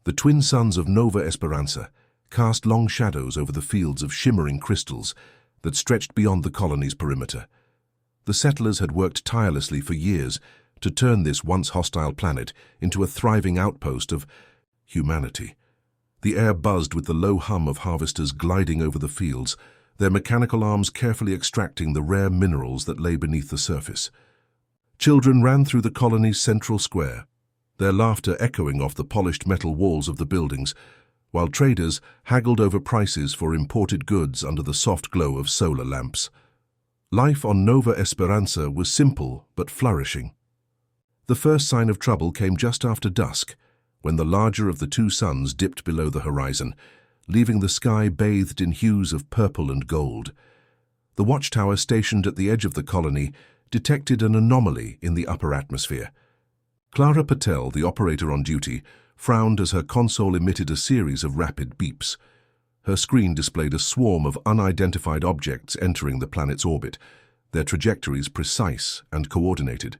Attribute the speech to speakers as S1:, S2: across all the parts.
S1: The twin suns of Nova Esperanza cast long shadows over the fields of shimmering crystals that stretched beyond the colony's perimeter. The settlers had worked tirelessly for years to turn this once hostile planet into a thriving outpost of humanity. The air buzzed with the low hum of harvesters gliding over the fields, their mechanical arms carefully extracting the rare minerals that lay beneath the surface. Children ran through the colony's central square, their laughter echoing off the polished metal walls of the buildings, while traders haggled over prices for imported goods under the soft glow of solar lamps. Life on Nova Esperanza was simple but flourishing. The first sign of trouble came just after dusk, when the larger of the two suns dipped below the horizon, leaving the sky bathed in hues of purple and gold. The watchtower stationed at the edge of the colony detected an anomaly in the upper atmosphere. Clara Patel, the operator on duty, frowned as her console emitted a series of rapid beeps. Her screen displayed a swarm of unidentified objects entering the planet's orbit, their trajectories precise and coordinated.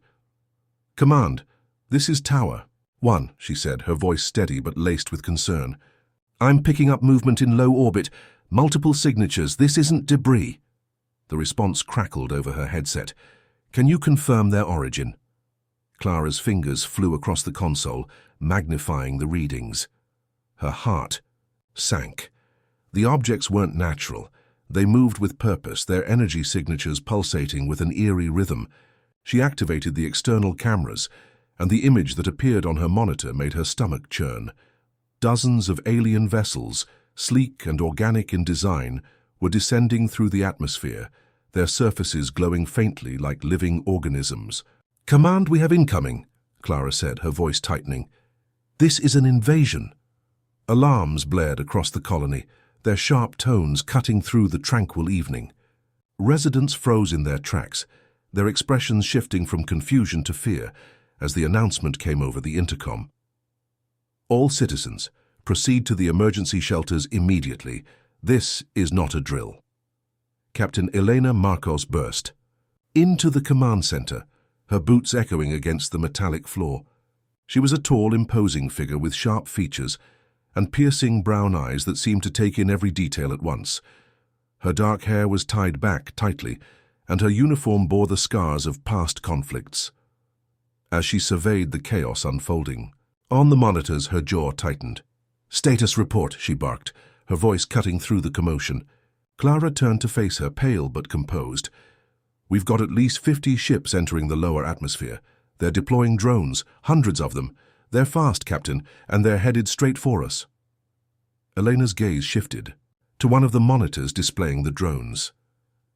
S1: "Command, this is Tower 1, she said, her voice steady but laced with concern. "I'm picking up movement in low orbit, multiple signatures. This isn't debris." The response crackled over her headset. "Can you confirm their origin?" Clara's fingers flew across the console, magnifying the readings. Her heart sank. The objects weren't natural. They moved with purpose, their energy signatures pulsating with an eerie rhythm. She activated the external cameras, and the image that appeared on her monitor made her stomach churn. Dozens of alien vessels, sleek and organic in design, were descending through the atmosphere, their surfaces glowing faintly like living organisms. "Command, we have incoming," Clara said, her voice tightening. "This is an invasion." Alarms blared across the colony, their sharp tones cutting through the tranquil evening. Residents froze in their tracks, their expressions shifting from confusion to fear as the announcement came over the intercom. "All citizens, proceed to the emergency shelters immediately. This is not a drill." Captain Elena Marcos burst into the command center, her boots echoing against the metallic floor. She was a tall, imposing figure with sharp features and piercing brown eyes that seemed to take in every detail at once. Her dark hair was tied back tightly, and her uniform bore the scars of past conflicts. As she surveyed the chaos unfolding, on the monitors her jaw tightened. "Status report," she barked, her voice cutting through the commotion. Clara turned to face her, pale but composed. "We've got at least 50 ships entering the lower atmosphere. They're deploying drones, hundreds of them. They're fast, Captain, and they're headed straight for us." Elena's gaze shifted to one of the monitors displaying the drones.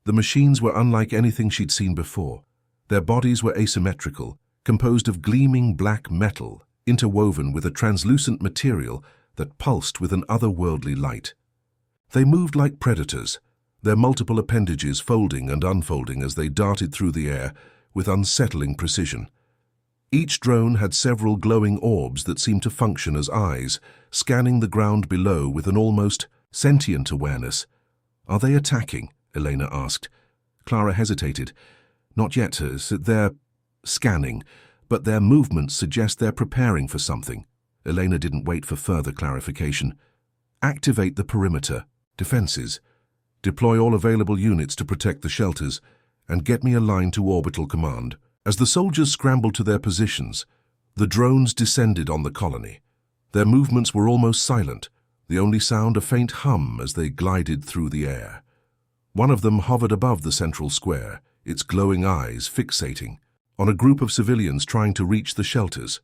S1: The machines were unlike anything she'd seen before. Their bodies were asymmetrical, composed of gleaming black metal, interwoven with a translucent material that pulsed with an otherworldly light. They moved like predators, their multiple appendages folding and unfolding as they darted through the air with unsettling precision. Each drone had several glowing orbs that seemed to function as eyes, scanning the ground below with an almost sentient awareness. "Are they attacking?" Elena asked. Clara hesitated. "Not yet, they're scanning, but their movements suggest they're preparing for something." Elena didn't wait for further clarification. "Activate the perimeter defenses. Deploy all available units to protect the shelters, and get me a line to orbital command." As the soldiers scrambled to their positions, the drones descended on the colony. Their movements were almost silent, the only sound a faint hum as they glided through the air. One of them hovered above the central square, its glowing eyes fixating on a group of civilians trying to reach the shelters.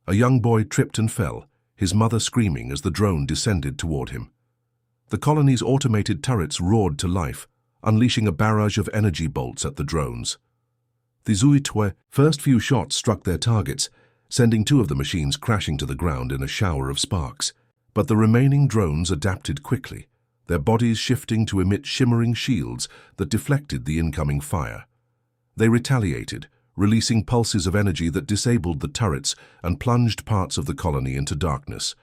S1: A young boy tripped and fell, his mother screaming as the drone descended toward him. The colony's automated turrets roared to life, unleashing a barrage of energy bolts at the drones. The Zuitwe first few shots struck their targets, sending two of the machines crashing to the ground in a shower of sparks. But the remaining drones adapted quickly, their bodies shifting to emit shimmering shields that deflected the incoming fire. They retaliated, releasing pulses of energy that disabled the turrets and plunged parts of the colony into darkness.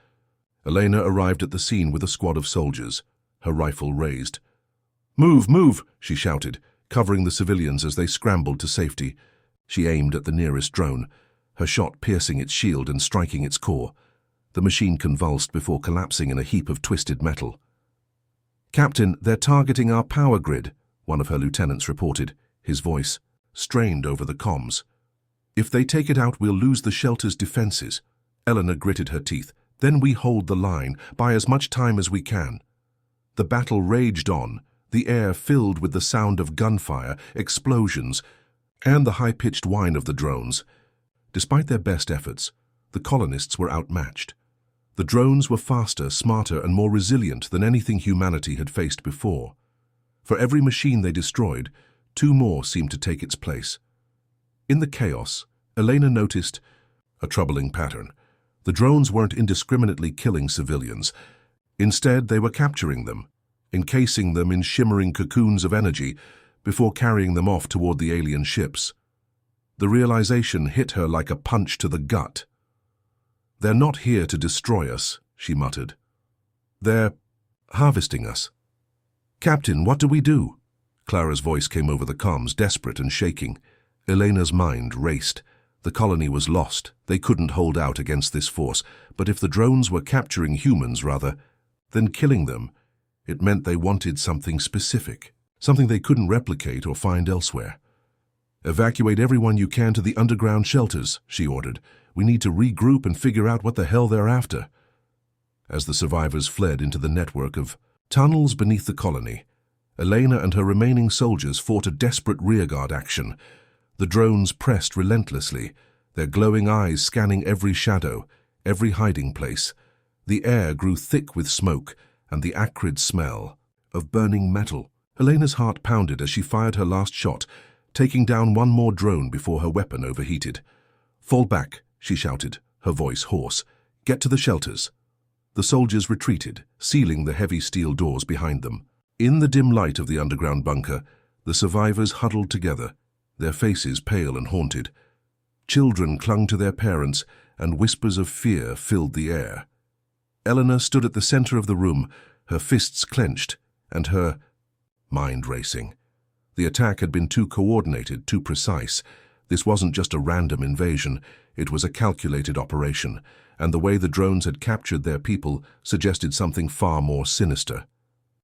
S1: Elena arrived at the scene with a squad of soldiers, her rifle raised. "Move, move!" she shouted, covering the civilians as they scrambled to safety. She aimed at the nearest drone, her shot piercing its shield and striking its core. The machine convulsed before collapsing in a heap of twisted metal. "Captain, they're targeting our power grid," one of her lieutenants reported, his voice strained over the comms. "If they take it out, we'll lose the shelter's defenses." Eleanor gritted her teeth. "Then we hold the line, buy as much time as we can." The battle raged on, the air filled with the sound of gunfire, explosions, and the high-pitched whine of the drones. Despite their best efforts, the colonists were outmatched. The drones were faster, smarter, and more resilient than anything humanity had faced before. For every machine they destroyed, 2 more seemed to take its place. In the chaos, Elena noticed a troubling pattern. The drones weren't indiscriminately killing civilians. Instead, they were capturing them, encasing them in shimmering cocoons of energy before carrying them off toward the alien ships. The realization hit her like a punch to the gut. "They're not here to destroy us," she muttered. "They're harvesting us." "Captain, what do we do?" Clara's voice came over the comms, desperate and shaking. Elena's mind raced. The colony was lost. They couldn't hold out against this force. But if the drones were capturing humans, rather than killing them, it meant they wanted something specific, something they couldn't replicate or find elsewhere. "Evacuate everyone you can to the underground shelters," she ordered. "We need to regroup and figure out what the hell they're after." As the survivors fled into the network of tunnels beneath the colony, Elena and her remaining soldiers fought a desperate rearguard action. The drones pressed relentlessly, their glowing eyes scanning every shadow, every hiding place. The air grew thick with smoke and the acrid smell of burning metal. Elena's heart pounded as she fired her last shot, taking down 1 more drone before her weapon overheated. "Fall back," she shouted, her voice hoarse. "Get to the shelters." The soldiers retreated, sealing the heavy steel doors behind them. In the dim light of the underground bunker, the survivors huddled together, their faces pale and haunted. Children clung to their parents, and whispers of fear filled the air. Eleanor stood at the center of the room, her fists clenched, and her mind racing. The attack had been too coordinated, too precise. This wasn't just a random invasion, it was a calculated operation, and the way the drones had captured their people suggested something far more sinister.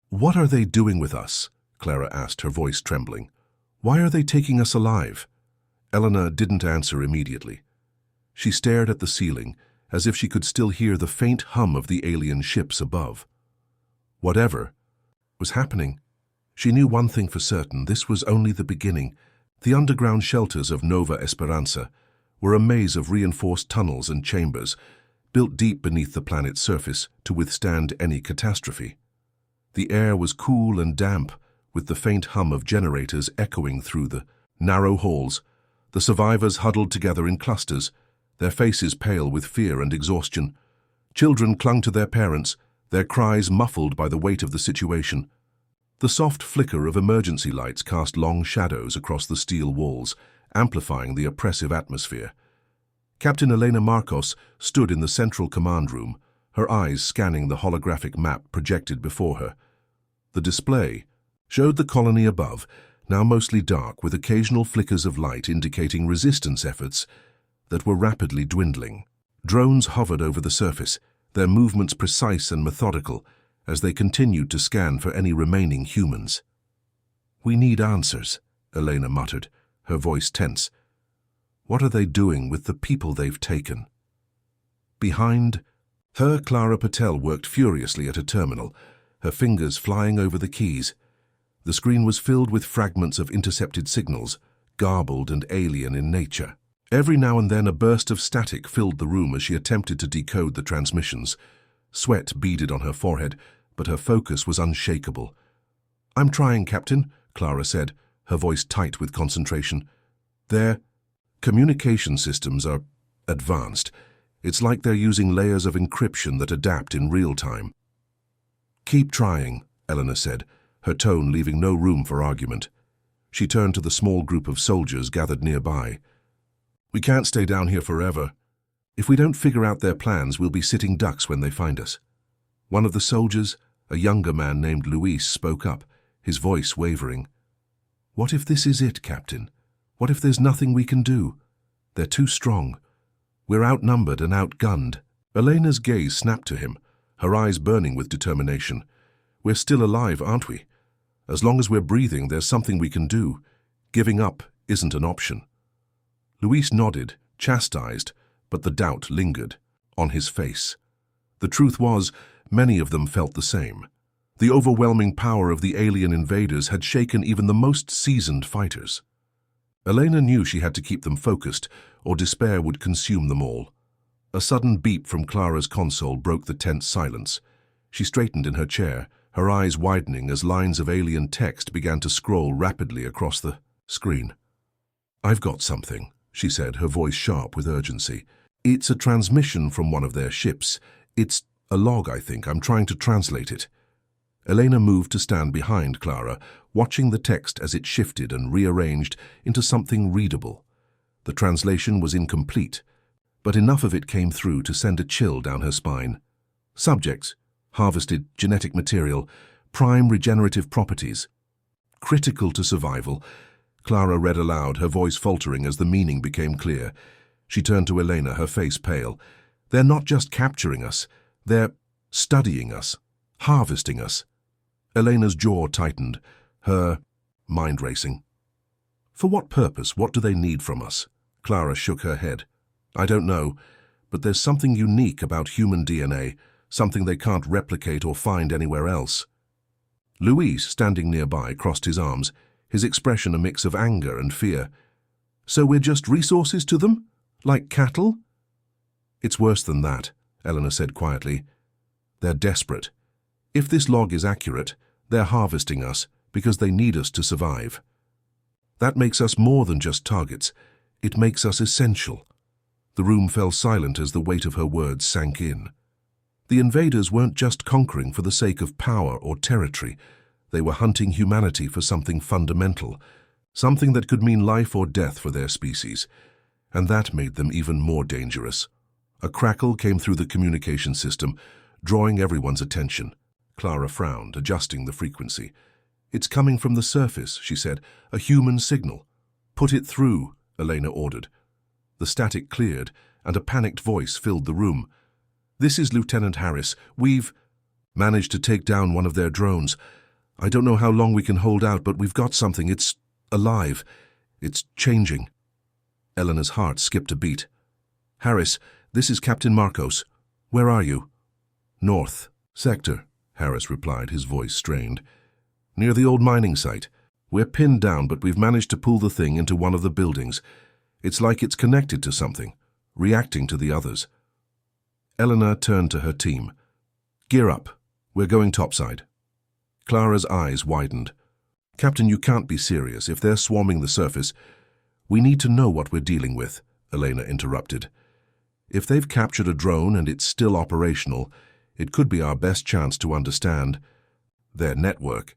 S1: "What are they doing with us?" Clara asked, her voice trembling. "Why are they taking us alive?" Eleanor didn't answer immediately. She stared at the ceiling, as if she could still hear the faint hum of the alien ships above. Whatever was happening, she knew one thing for certain: this was only the beginning. The underground shelters of Nova Esperanza were a maze of reinforced tunnels and chambers, built deep beneath the planet's surface to withstand any catastrophe. The air was cool and damp, with the faint hum of generators echoing through the narrow halls. The survivors huddled together in clusters, their faces pale with fear and exhaustion. Children clung to their parents, their cries muffled by the weight of the situation. The soft flicker of emergency lights cast long shadows across the steel walls, amplifying the oppressive atmosphere. Captain Elena Marcos stood in the central command room, her eyes scanning the holographic map projected before her. The display showed the colony above, now mostly dark, with occasional flickers of light indicating resistance efforts that were rapidly dwindling. Drones hovered over the surface, their movements precise and methodical, as they continued to scan for any remaining humans. "We need answers," Elena muttered, her voice tense. "What are they doing with the people they've taken?" Behind her, Clara Patel worked furiously at a terminal, her fingers flying over the keys. The screen was filled with fragments of intercepted signals, garbled and alien in nature. Every now and then a burst of static filled the room as she attempted to decode the transmissions. Sweat beaded on her forehead, but her focus was unshakable. "I'm trying, Captain," Clara said, her voice tight with concentration. "Their communication systems are advanced. It's like they're using layers of encryption that adapt in real time." "Keep trying," Eleanor said, her tone leaving no room for argument. She turned to the small group of soldiers gathered nearby. "We can't stay down here forever. If we don't figure out their plans, we'll be sitting ducks when they find us." One of the soldiers, a younger man named Luis, spoke up, his voice wavering. "What if this is it, Captain? What if there's nothing we can do? They're too strong. We're outnumbered and outgunned." Elena's gaze snapped to him, her eyes burning with determination. We're still alive, aren't we? As long as we're breathing, there's something we can do. Giving up isn't an option. Luis nodded, chastised, but the doubt lingered on his face. The truth was, many of them felt the same. The overwhelming power of the alien invaders had shaken even the most seasoned fighters. Elena knew she had to keep them focused, or despair would consume them all. A sudden beep from Clara's console broke the tense silence. She straightened in her chair, her eyes widening as lines of alien text began to scroll rapidly across the screen. "I've got something," she said, her voice sharp with urgency. "It's a transmission from one of their ships. It's a log, I think. I'm trying to translate it." Elena moved to stand behind Clara, watching the text as it shifted and rearranged into something readable. The translation was incomplete, but enough of it came through to send a chill down her spine. Subjects: harvested genetic material, prime regenerative properties. Critical to survival. Clara read aloud, her voice faltering as the meaning became clear. She turned to Elena, her face pale. "They're not just capturing us. They're studying us, harvesting us." Elena's jaw tightened, her mind racing. "For what purpose? What do they need from us?" Clara shook her head. "I don't know, but there's something unique about human DNA, something they can't replicate or find anywhere else." Luis, standing nearby, crossed his arms, his expression a mix of anger and fear. "So we're just resources to them? Like cattle?" "It's worse than that," Eleanor said quietly. "They're desperate. If this log is accurate, they're harvesting us because they need us to survive. That makes us more than just targets. It makes us essential." The room fell silent as the weight of her words sank in. The invaders weren't just conquering for the sake of power or territory. They were hunting humanity for something fundamental, something that could mean life or death for their species. And that made them even more dangerous. A crackle came through the communication system, drawing everyone's attention. Clara frowned, adjusting the frequency. "It's coming from the surface," she said. "A human signal." "Put it through," Elena ordered. The static cleared, and a panicked voice filled the room. "This is Lieutenant Harris. We've managed to take down one of their drones. I don't know how long we can hold out, but we've got something. It's alive. It's changing." Eleanor's heart skipped a beat. "Harris, this is Captain Marcos. Where are you?" "North sector," Harris replied, his voice strained. "Near the old mining site. We're pinned down, but we've managed to pull the thing into one of the buildings. It's like it's connected to something, reacting to the others." Eleanor turned to her team. "Gear up. We're going topside." Clara's eyes widened. "Captain, you can't be serious. If they're swarming the surface—" "We need to know what we're dealing with," Elena interrupted. "If they've captured a drone and it's still operational, it could be our best chance to understand their network.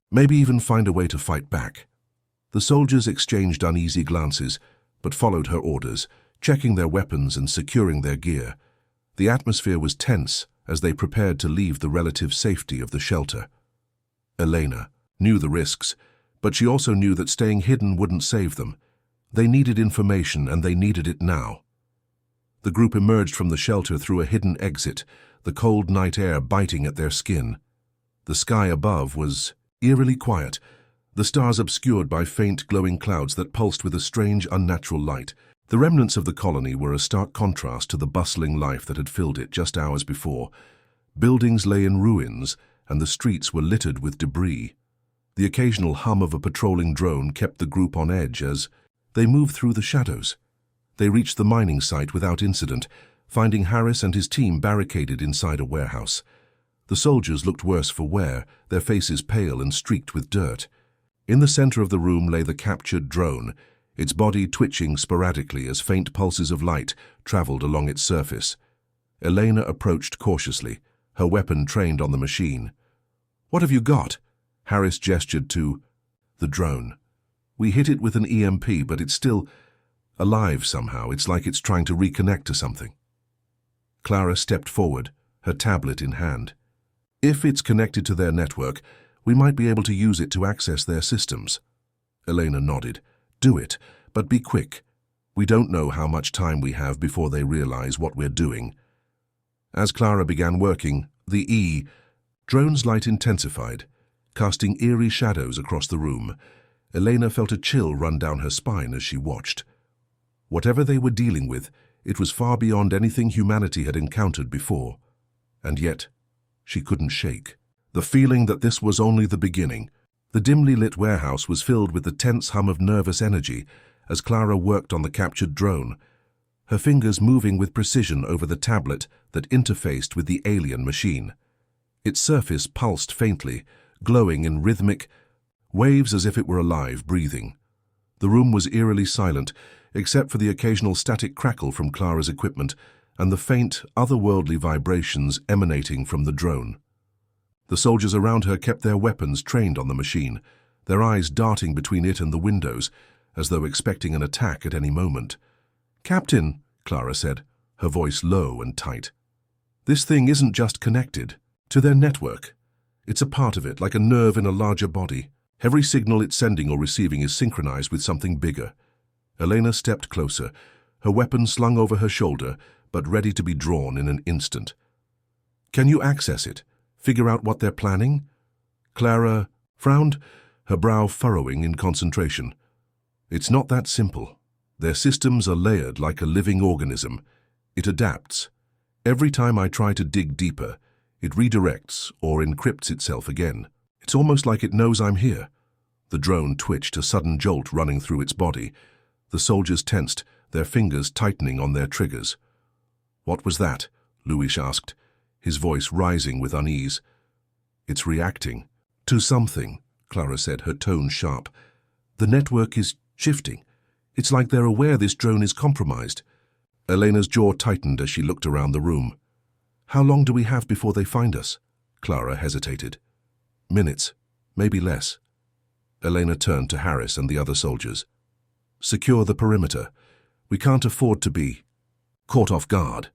S1: Maybe even find a way to fight back." The soldiers exchanged uneasy glances, but followed her orders, checking their weapons and securing their gear. The atmosphere was tense as they prepared to leave the relative safety of the shelter. Elena knew the risks, but she also knew that staying hidden wouldn't save them. They needed information, and they needed it now. The group emerged from the shelter through a hidden exit, the cold night air biting at their skin. The sky above was eerily quiet, the stars obscured by faint glowing clouds that pulsed with a strange, unnatural light. The remnants of the colony were a stark contrast to the bustling life that had filled it just hours before. Buildings lay in ruins, and the streets were littered with debris. The occasional hum of a patrolling drone kept the group on edge as they moved through the shadows. They reached the mining site without incident, finding Harris and his team barricaded inside a warehouse. The soldiers looked worse for wear, their faces pale and streaked with dirt. In the center of the room lay the captured drone, its body twitching sporadically as faint pulses of light traveled along its surface. Elena approached cautiously, her weapon trained on the machine. "What have you got?" Harris gestured to the drone. "We hit it with an EMP, but it's still alive somehow. It's like it's trying to reconnect to something." Clara stepped forward, her tablet in hand. "If it's connected to their network, we might be able to use it to access their systems." Elena nodded. "Do it, but be quick. We don't know how much time we have before they realize what we're doing." As Clara began working, the drone's light intensified, casting eerie shadows across the room. Elena felt a chill run down her spine as she watched. Whatever they were dealing with, it was far beyond anything humanity had encountered before. And yet, she couldn't shake the feeling that this was only the beginning. The dimly lit warehouse was filled with the tense hum of nervous energy as Clara worked on the captured drone, her fingers moving with precision over the tablet that interfaced with the alien machine. Its surface pulsed faintly, glowing in rhythmic waves as if it were alive, breathing. The room was eerily silent, except for the occasional static crackle from Clara's equipment and the faint, otherworldly vibrations emanating from the drone. The soldiers around her kept their weapons trained on the machine, their eyes darting between it and the windows, as though expecting an attack at any moment. "Captain," Clara said, her voice low and tight, "this thing isn't just connected to their network. It's a part of it, like a nerve in a larger body. Every signal it's sending or receiving is synchronized with something bigger." Elena stepped closer, her weapon slung over her shoulder, but ready to be drawn in an instant. "Can you access it? Figure out what they're planning?" Clara frowned, her brow furrowing in concentration. "It's not that simple. Their systems are layered like a living organism. It adapts. Every time I try to dig deeper, it redirects or encrypts itself again. It's almost like it knows I'm here." The drone twitched, a sudden jolt running through its body. The soldiers tensed, their fingers tightening on their triggers. "What was that?" Luis asked, his voice rising with unease. "It's reacting to something," Clara said, her tone sharp. "The network is shifting. It's like they're aware this drone is compromised." Elena's jaw tightened as she looked around the room. "How long do we have before they find us?" Clara hesitated. "Minutes, maybe less." Elena turned to Harris and the other soldiers. "Secure the perimeter. We can't afford to be caught off guard."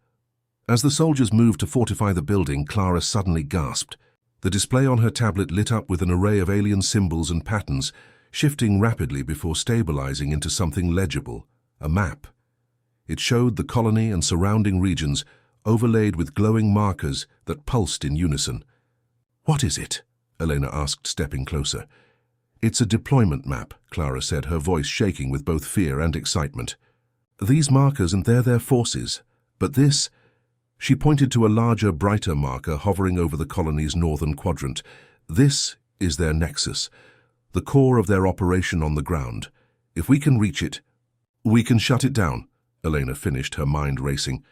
S1: As the soldiers moved to fortify the building, Clara suddenly gasped. The display on her tablet lit up with an array of alien symbols and patterns, shifting rapidly before stabilizing into something legible, a map. It showed the colony and surrounding regions, overlaid with glowing markers that pulsed in unison. "What is it?" Elena asked, stepping closer. "It's a deployment map," Clara said, her voice shaking with both fear and excitement. "These markers, and they're their forces. But this—" She pointed to a larger, brighter marker hovering over the colony's northern quadrant. "This is their nexus, the core of their operation on the ground. If we can reach it, we can shut it down," Elena finished, her mind racing.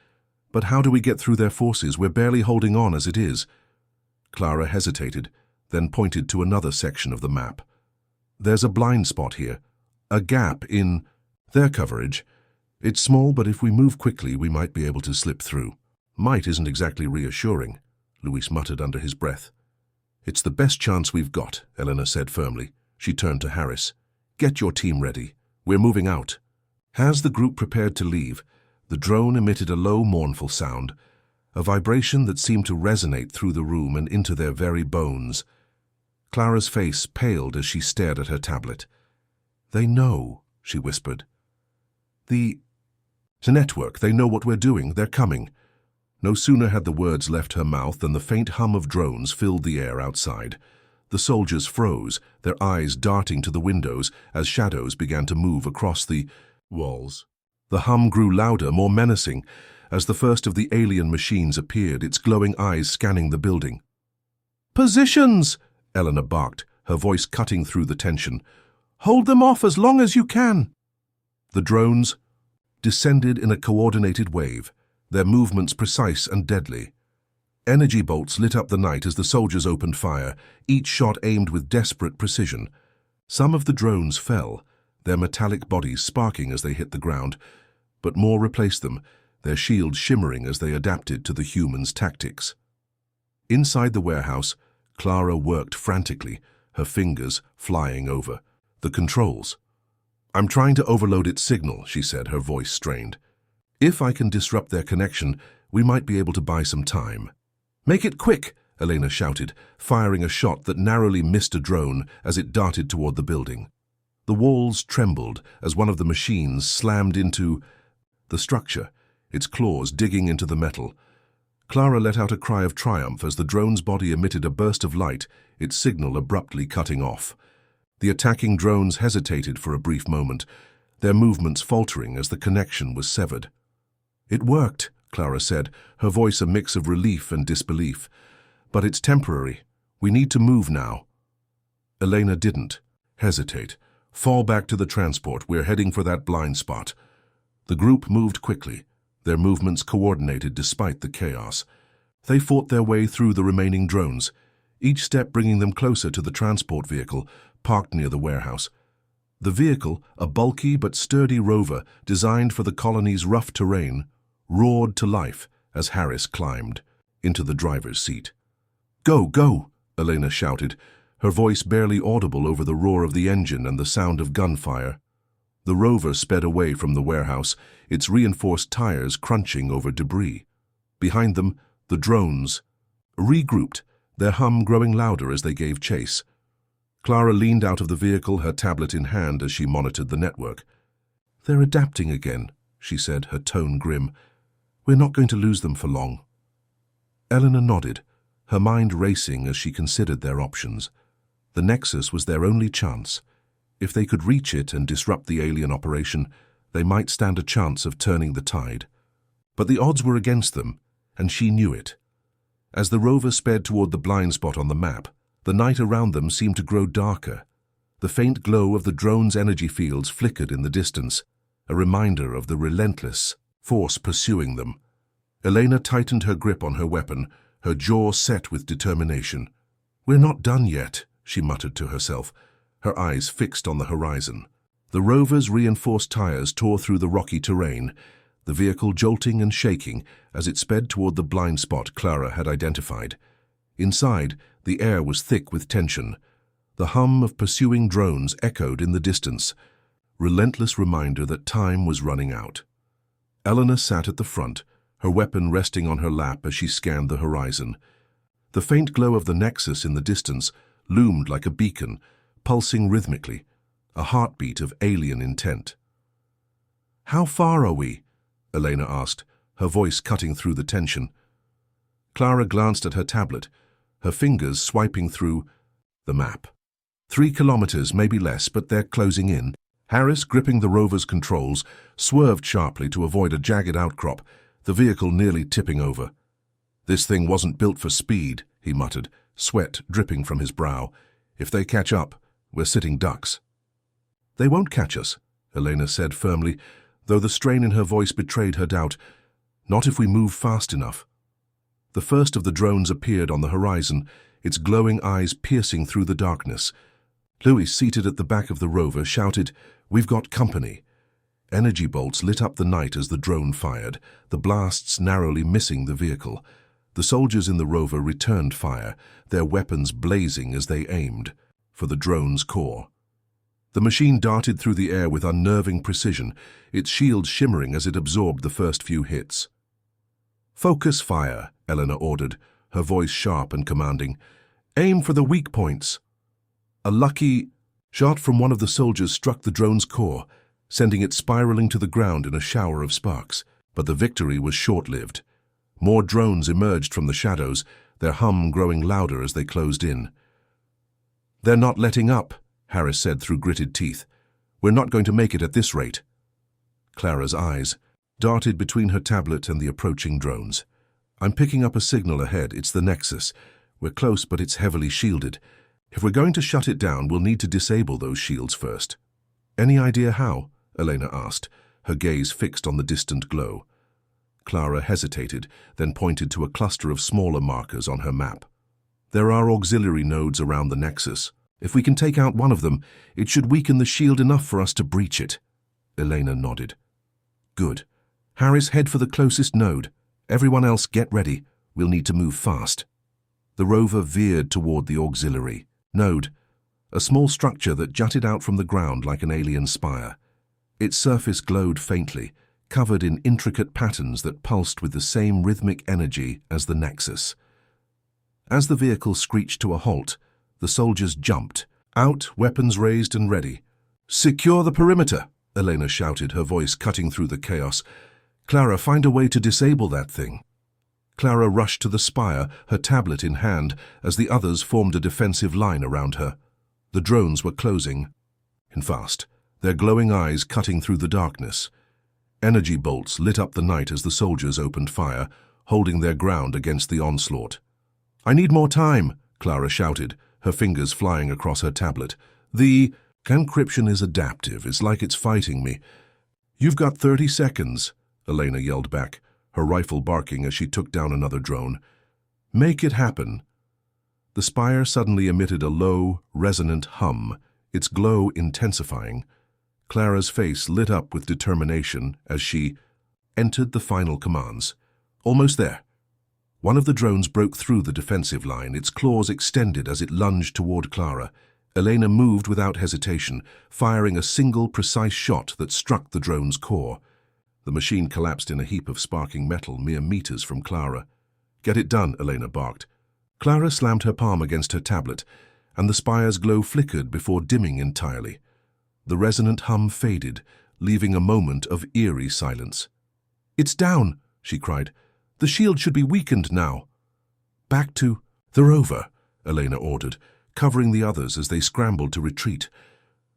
S1: "But how do we get through their forces? We're barely holding on as it is." Clara hesitated, then pointed to another section of the map. "There's a blind spot here, a gap in their coverage. It's small, but if we move quickly, we might be able to slip through." "Might isn't exactly reassuring," Luis muttered under his breath. "It's the best chance we've got," Elena said firmly. She turned to Harris. "Get your team ready. We're moving out." As the group prepared to leave, the drone emitted a low, mournful sound, a vibration that seemed to resonate through the room and into their very bones. Clara's face paled as she stared at her tablet. "They know," she whispered. The network, they know what we're doing. They're coming." No sooner had the words left her mouth than the faint hum of drones filled the air outside. The soldiers froze, their eyes darting to the windows as shadows began to move across the walls. The hum grew louder, more menacing, as the first of the alien machines appeared, its glowing eyes scanning the building. "Positions!" Eleanor barked, her voice cutting through the tension. "Hold them off as long as you can." The drones descended in a coordinated wave, their movements precise and deadly. Energy bolts lit up the night as the soldiers opened fire, each shot aimed with desperate precision. Some of the drones fell, their metallic bodies sparking as they hit the ground, but more replaced them, their shields shimmering as they adapted to the humans' tactics. Inside the warehouse, Clara worked frantically, her fingers flying over the controls. "I'm trying to overload its signal," she said, her voice strained. "If I can disrupt their connection, we might be able to buy some time." "Make it quick!" Elena shouted, firing a shot that narrowly missed a drone as it darted toward the building. The walls trembled as one of the machines slammed into the structure, its claws digging into the metal. Clara let out a cry of triumph as the drone's body emitted a burst of light, its signal abruptly cutting off. The attacking drones hesitated for a brief moment, their movements faltering as the connection was severed. "It worked," Clara said, her voice a mix of relief and disbelief. "But it's temporary. We need to move now." Elena didn't hesitate. "Fall back to the transport. We're heading for that blind spot." The group moved quickly, their movements coordinated despite the chaos. They fought their way through the remaining drones, each step bringing them closer to the transport vehicle parked near the warehouse. The vehicle, a bulky but sturdy rover designed for the colony's rough terrain, roared to life as Harris climbed into the driver's seat. "Go, go!" Elena shouted, her voice barely audible over the roar of the engine and the sound of gunfire. The rover sped away from the warehouse, its reinforced tires crunching over debris. Behind them, the drones regrouped, their hum growing louder as they gave chase. Clara leaned out of the vehicle, her tablet in hand as she monitored the network. "They're adapting again," she said, her tone grim. "We're not going to lose them for long." Eleanor nodded, her mind racing as she considered their options. The Nexus was their only chance. If they could reach it and disrupt the alien operation, they might stand a chance of turning the tide. But the odds were against them, and she knew it. As the rover sped toward the blind spot on the map, the night around them seemed to grow darker. The faint glow of the drone's energy fields flickered in the distance, a reminder of the relentless force pursuing them. Elena tightened her grip on her weapon, her jaw set with determination. "We're not done yet," she muttered to herself, her eyes fixed on the horizon. The rover's reinforced tires tore through the rocky terrain, the vehicle jolting and shaking as it sped toward the blind spot Clara had identified. Inside, the air was thick with tension. The hum of pursuing drones echoed in the distance, relentless reminder that time was running out. Eleanor sat at the front, her weapon resting on her lap as she scanned the horizon. The faint glow of the Nexus in the distance loomed like a beacon, pulsing rhythmically, a heartbeat of alien intent. "How far are we?" Elena asked, her voice cutting through the tension. Clara glanced at her tablet, her fingers swiping through the map. 3 kilometers, maybe less, but they're closing in. Harris, gripping the rover's controls, swerved sharply to avoid a jagged outcrop, the vehicle nearly tipping over. "This thing wasn't built for speed," he muttered, sweat dripping from his brow. "If they catch up, we're sitting ducks." "They won't catch us," Elena said firmly, though the strain in her voice betrayed her doubt. "Not if we move fast enough." The first of the drones appeared on the horizon, its glowing eyes piercing through the darkness. Louis, seated at the back of the rover, shouted, "We've got company." Energy bolts lit up the night as the drone fired, the blasts narrowly missing the vehicle. The soldiers in the rover returned fire, their weapons blazing as they aimed for the drone's core. The machine darted through the air with unnerving precision, its shield shimmering as it absorbed the first few hits. "Focus fire," Eleanor ordered, her voice sharp and commanding. "Aim for the weak points." A lucky shot from one of the soldiers struck the drone's core, sending it spiraling to the ground in a shower of sparks. But the victory was short-lived. More drones emerged from the shadows, their hum growing louder as they closed in. "They're not letting up," Harris said through gritted teeth. "We're not going to make it at this rate." Clara's eyes darted between her tablet and the approaching drones. "I'm picking up a signal ahead. It's the Nexus. We're close, but it's heavily shielded. If we're going to shut it down, we'll need to disable those shields first." "Any idea how?" Elena asked, her gaze fixed on the distant glow. Clara hesitated, then pointed to a cluster of smaller markers on her map. "There are auxiliary nodes around the Nexus. If we can take out one of them, it should weaken the shield enough for us to breach it." Elena nodded. "Good. Harris, head for the closest node. Everyone else, get ready. We'll need to move fast." The rover veered toward the auxiliary node, a small structure that jutted out from the ground like an alien spire. Its surface glowed faintly, covered in intricate patterns that pulsed with the same rhythmic energy as the Nexus. As the vehicle screeched to a halt, the soldiers jumped, out, weapons raised and ready. "Secure the perimeter," Elena shouted, her voice cutting through the chaos. "Clara, find a way to disable that thing." Clara rushed to the spire, her tablet in hand, as the others formed a defensive line around her. The drones were closing in fast, their glowing eyes cutting through the darkness. Energy bolts lit up the night as the soldiers opened fire, holding their ground against the onslaught. "I need more time," Clara shouted, her fingers flying across her tablet. "The encryption is adaptive. It's like it's fighting me." "You've got 30 seconds, Elena yelled back, her rifle barking as she took down another drone. "Make it happen." The spire suddenly emitted a low, resonant hum, its glow intensifying. Clara's face lit up with determination as she entered the final commands. Almost there. One of the drones broke through the defensive line, its claws extended as it lunged toward Clara. Elena moved without hesitation, firing a single precise shot that struck the drone's core. The machine collapsed in a heap of sparking metal mere meters from Clara. "Get it done," Elena barked. Clara slammed her palm against her tablet, and the spire's glow flickered before dimming entirely. The resonant hum faded, leaving a moment of eerie silence. "It's down," she cried. "The shield should be weakened now." "Back to the rover," Elena ordered, covering the others as they scrambled to retreat.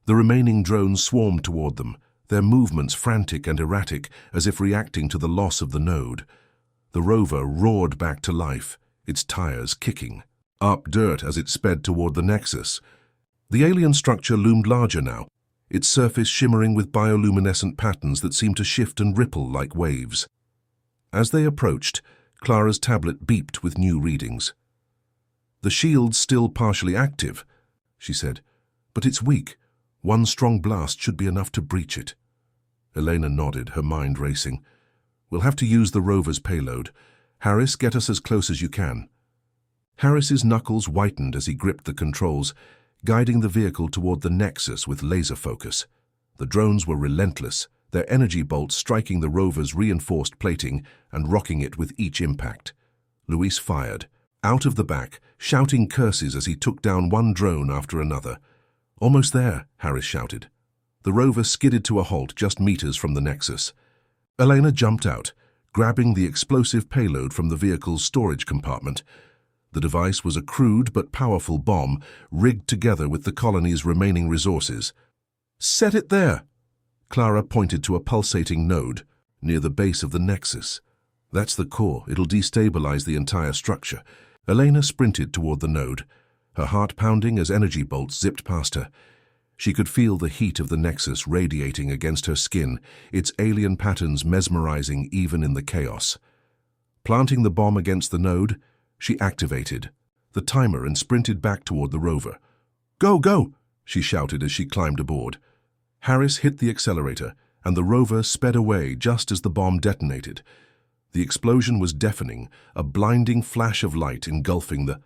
S1: The remaining drones swarmed toward them, their movements frantic and erratic, as if reacting to the loss of the node. The rover roared back to life, its tires kicking up dirt as it sped toward the nexus. The alien structure loomed larger now, its surface shimmering with bioluminescent patterns that seemed to shift and ripple like waves. As they approached, Clara's tablet beeped with new readings. "The shield's still partially active," she said, "but it's weak. One strong blast should be enough to breach it." Elena nodded, her mind racing. "We'll have to use the rover's payload. Harris, get us as close as you can." Harris's knuckles whitened as he gripped the controls, guiding the vehicle toward the nexus with laser focus. The drones were relentless, their energy bolts striking the rover's reinforced plating and rocking it with each impact. Luis fired, out of the back, shouting curses as he took down one drone after another. "Almost there," Harris shouted. The rover skidded to a halt just meters from the nexus. Elena jumped out, grabbing the explosive payload from the vehicle's storage compartment. The device was a crude but powerful bomb, rigged together with the colony's remaining resources. "Set it there!" Clara pointed to a pulsating node near the base of the nexus. "That's the core. It'll destabilize the entire structure." Elena sprinted toward the node, her heart pounding as energy bolts zipped past her. She could feel the heat of the nexus radiating against her skin, its alien patterns mesmerizing even in the chaos. Planting the bomb against the node, she activated the timer and sprinted back toward the rover. "Go, go!" she shouted as she climbed aboard. Harris hit the accelerator, and the rover sped away just as the bomb detonated. The explosion was deafening, a blinding flash of light engulfing the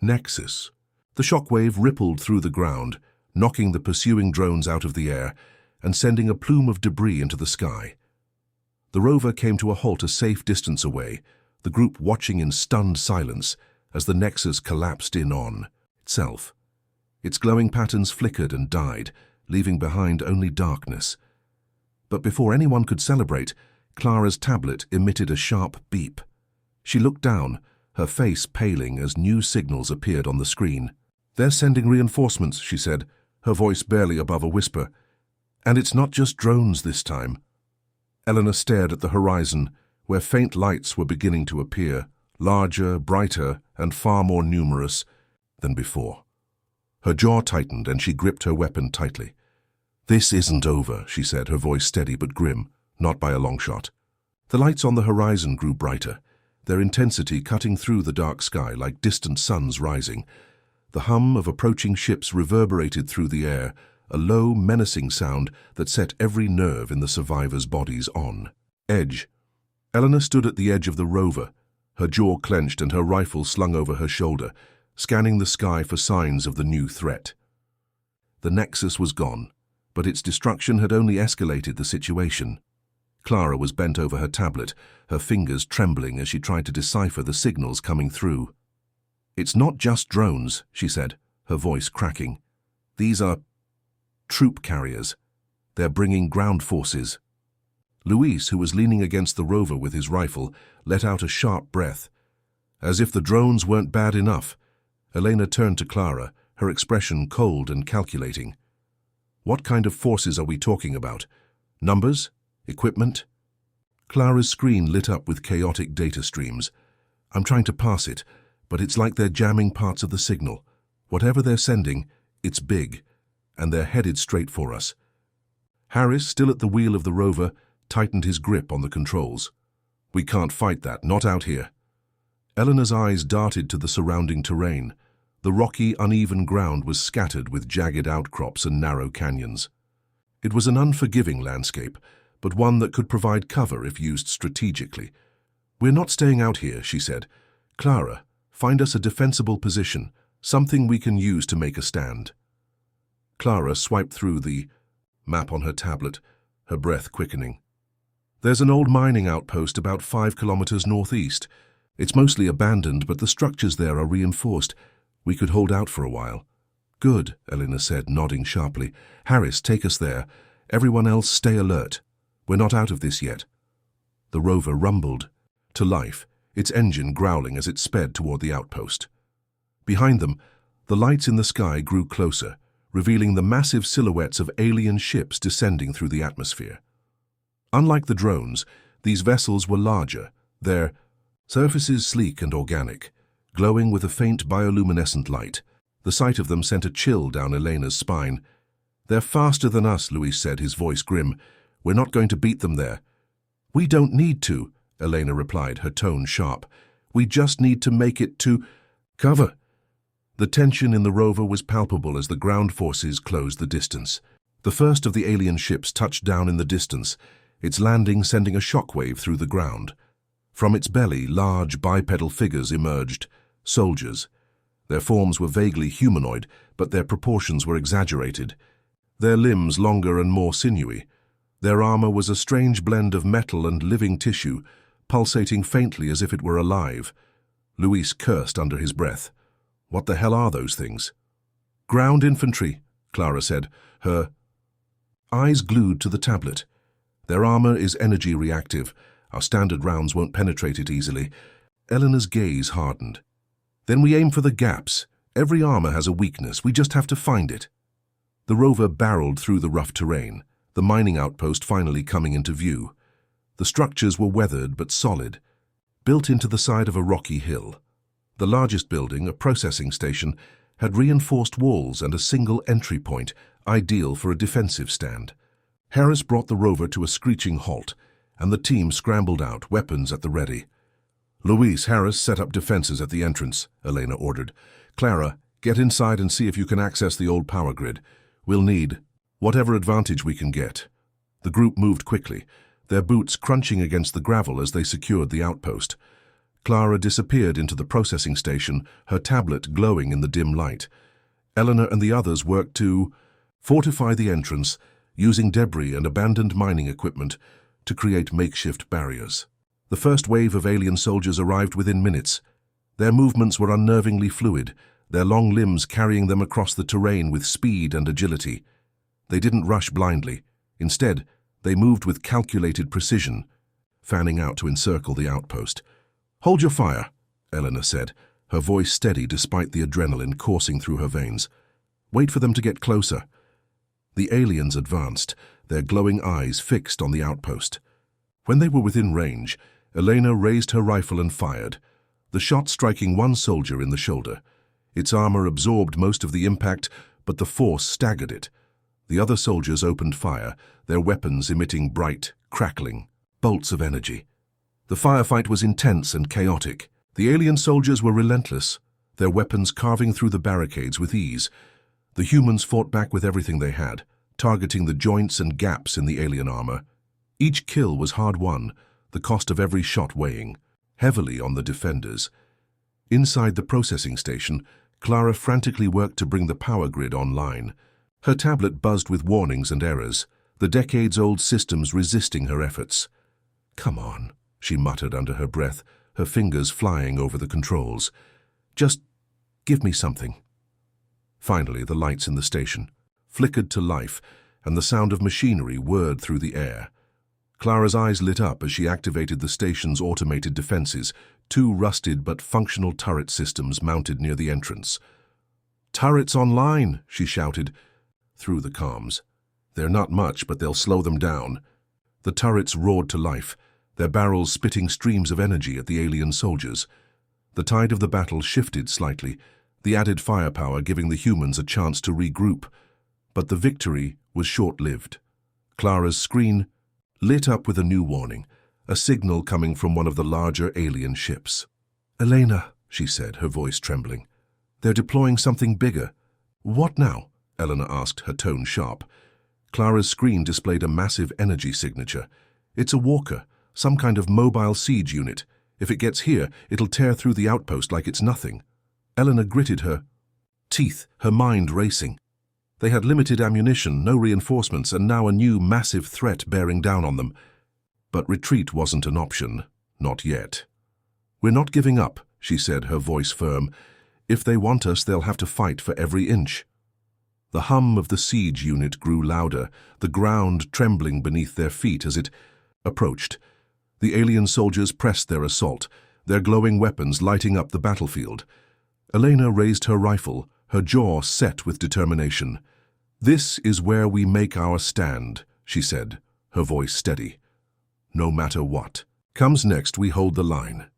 S1: nexus. The shockwave rippled through the ground, knocking the pursuing drones out of the air and sending a plume of debris into the sky. The rover came to a halt a safe distance away, the group watching in stunned silence as the nexus collapsed in on itself. Its glowing patterns flickered and died, leaving behind only darkness. But before anyone could celebrate, Clara's tablet emitted a sharp beep. She looked down, her face paling as new signals appeared on the screen. "They're sending reinforcements," she said, her voice barely above a whisper. "And it's not just drones this time." Eleanor stared at the horizon, where faint lights were beginning to appear, larger, brighter, and far more numerous than before. Her jaw tightened and she gripped her weapon tightly. "This isn't over," she said, her voice steady but grim, not by a long shot. The lights on the horizon grew brighter, their intensity cutting through the dark sky like distant suns rising. The hum of approaching ships reverberated through the air, a low, menacing sound that set every nerve in the survivors' bodies on edge. Eleanor stood at the edge of the rover, her jaw clenched and her rifle slung over her shoulder, scanning the sky for signs of the new threat. The nexus was gone, but its destruction had only escalated the situation. Clara was bent over her tablet, her fingers trembling as she tried to decipher the signals coming through. "It's not just drones," she said, her voice cracking. "These are troop carriers. They're bringing ground forces." Luis, who was leaning against the rover with his rifle, let out a sharp breath. As if the drones weren't bad enough, Elena turned to Clara, her expression cold and calculating. What kind of forces are we talking about? Numbers? Equipment? Clara's screen lit up with chaotic data streams. I'm trying to pass it, but it's like they're jamming parts of the signal. Whatever they're sending, it's big, and they're headed straight for us. Harris, still at the wheel of the rover, tightened his grip on the controls. We can't fight that, not out here. Eleanor's eyes darted to the surrounding terrain. The rocky, uneven ground was scattered with jagged outcrops and narrow canyons. It was an unforgiving landscape, but one that could provide cover if used strategically. We're not staying out here, she said. Clara, find us a defensible position, something we can use to make a stand. Clara swiped through the map on her tablet, her breath quickening. There's an old mining outpost about 5 kilometers northeast. It's mostly abandoned, but the structures there are reinforced. We could hold out for a while. Good, Elena said, nodding sharply. Harris, take us there. Everyone else, stay alert. We're not out of this yet. The rover rumbled to life, its engine growling as it sped toward the outpost. Behind them, the lights in the sky grew closer, revealing the massive silhouettes of alien ships descending through the atmosphere. Unlike the drones, these vessels were larger, their surfaces sleek and organic, glowing with a faint bioluminescent light. The sight of them sent a chill down Elena's spine. They're faster than us, Luis said, his voice grim. We're not going to beat them there. We don't need to, Elena replied, her tone sharp. We just need to make it to cover. The tension in the rover was palpable as the ground forces closed the distance. The first of the alien ships touched down in the distance, its landing sending a shockwave through the ground. From its belly, large bipedal figures emerged, soldiers. Their forms were vaguely humanoid, but their proportions were exaggerated. Their limbs longer and more sinewy. Their armor was a strange blend of metal and living tissue, pulsating faintly as if it were alive. Luis cursed under his breath. What the hell are those things? Ground infantry, Clara said, her eyes glued to the tablet. Their armor is energy reactive. Our standard rounds won't penetrate it easily. Eleanor's gaze hardened. Then we aim for the gaps. Every armor has a weakness. We just have to find it. The rover barreled through the rough terrain, the mining outpost finally coming into view. The structures were weathered but solid, built into the side of a rocky hill. The largest building, a processing station, had reinforced walls and a single entry point, ideal for a defensive stand. Harris brought the rover to a screeching halt, and the team scrambled out, weapons at the ready. Luis, Harris, set up defenses at the entrance, Elena ordered. Clara, get inside and see if you can access the old power grid. We'll need whatever advantage we can get. The group moved quickly, their boots crunching against the gravel as they secured the outpost. Clara disappeared into the processing station, her tablet glowing in the dim light. Eleanor and the others worked to fortify the entrance, using debris and abandoned mining equipment to create makeshift barriers. The first wave of alien soldiers arrived within minutes. Their movements were unnervingly fluid, their long limbs carrying them across the terrain with speed and agility. They didn't rush blindly. Instead, they moved with calculated precision, fanning out to encircle the outpost. Hold your fire, Eleanor said, her voice steady despite the adrenaline coursing through her veins. Wait for them to get closer. The aliens advanced, their glowing eyes fixed on the outpost. When they were within range, Elena raised her rifle and fired, the shot striking one soldier in the shoulder. Its armor absorbed most of the impact, but the force staggered it. The other soldiers opened fire, their weapons emitting bright, crackling bolts of energy. The firefight was intense and chaotic. The alien soldiers were relentless, their weapons carving through the barricades with ease. The humans fought back with everything they had, targeting the joints and gaps in the alien armor. Each kill was hard-won, the cost of every shot weighing heavily on the defenders. Inside the processing station, Clara frantically worked to bring the power grid online. Her tablet buzzed with warnings and errors, the decades-old systems resisting her efforts. Come on, she muttered under her breath, her fingers flying over the controls. Just give me something. Finally, the lights in the station flickered to life, and the sound of machinery whirred through the air. Clara's eyes lit up as she activated the station's automated defenses, two rusted but functional turret systems mounted near the entrance. "Turrets online," she shouted through the comms. "They're not much, but they'll slow them down." The turrets roared to life, their barrels spitting streams of energy at the alien soldiers. The tide of the battle shifted slightly, the added firepower giving the humans a chance to regroup. But the victory was short-lived. Clara's screen lit up with a new warning, a signal coming from one of the larger alien ships. "Elena," she said, her voice trembling. "They're deploying something bigger." "What now?" Elena asked, her tone sharp. Clara's screen displayed a massive energy signature. "It's a walker, some kind of mobile siege unit. If it gets here, it'll tear through the outpost like it's nothing." Elena gritted her teeth, her mind racing. They had limited ammunition, no reinforcements, and now a new massive threat bearing down on them. But retreat wasn't an option, not yet. "We're not giving up," she said, her voice firm. "If they want us, they'll have to fight for every inch." The hum of the siege unit grew louder, the ground trembling beneath their feet as it approached. The alien soldiers pressed their assault, their glowing weapons lighting up the battlefield. Elena raised her rifle, her jaw set with determination. "This is where we make our stand," she said, her voice steady. "No matter what comes next, we hold the line."